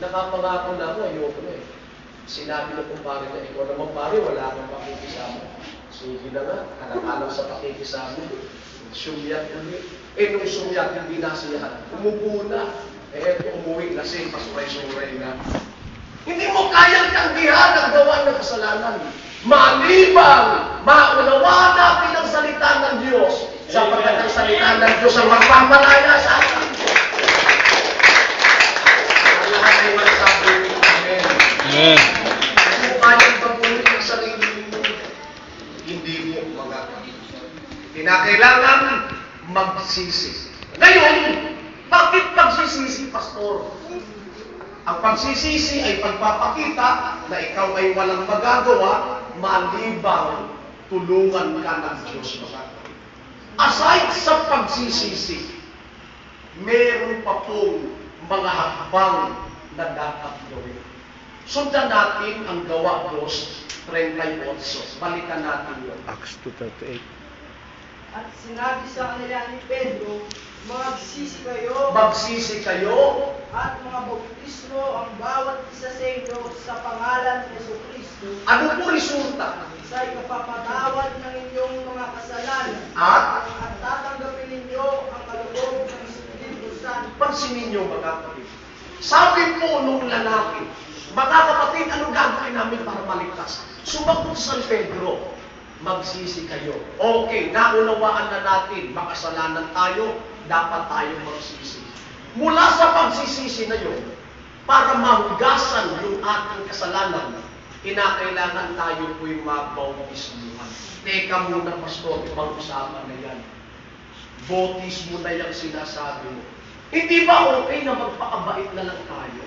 Nakapangako na ako, ayoko na eh. Sinabi ko kung pare na, ikaw naman pare, wala kang pakikisama. Sige na nga, alam-alam sa pakikisama. Sumiyat ulit. Nung sumiyat, hindi nasiyahan. Umupo na. Eto, umuwi kasi, pasuray-suray na. Hindi mo kayang tanggihan ang gawa ng kasalanan. Malibang, maunawa natin ang salita ng Diyos. Sapagkat ang salita ng Diyos ang magpapalaya sa atin. Ang lahat ay magsabi, Amen. Amen. Hindi mo kayang pagpulit ang sarili mo. Hindi mo magagawa. Kinakailangan magsisi. Ngayon, bakit magsisisi, Pastor? Ang pagsisisi ay pagpapakita na ikaw ay walang magagawa malibang tulungan ka ng Diyos. Aside sa pagsisisi, meron pa pong mga hakbang na dapat gawin. Sundan natin ang gawa 2:38. Balikan natin yun. Acts 2:38. At sinabi sa kanila ni Pedro, magsisi kayo Magsisi kayo at mga bautismo ang bawat isa sa inyo sa pangalan ni Jesucristo ano po resulta? sa ikapapatawad ng inyong mga kasalanan At tatanggapin ninyo ang kaloob ng Espiritu Santo. pansinin niyo mga kapatid. Sabi po nung lalaki, mga kapatid, anong gagawin namin para maligtas? Sumagot sa San Pedro, magsisi kayo. Okay, naunawaan na natin, makasalanan tayo, dapat tayo magsisi. Mula sa pagsisisi na yun, para mahugasan yung ating kasalanan, kinakailangan tayo po'y mabautismuhan. Teka muna, Pastor, pag-usapan na yan. Bautismo na yung sinasabi mo. Hindi ba okay na magpakabait na lang tayo?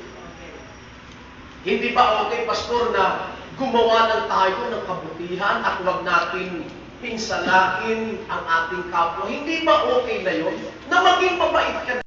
Hindi ba okay, Pastor, na gumawa lang tayo ng kabutihan at huwag natin pinsalain ang ating kapwa? Hindi ba okay na yun? Na maging mabait ka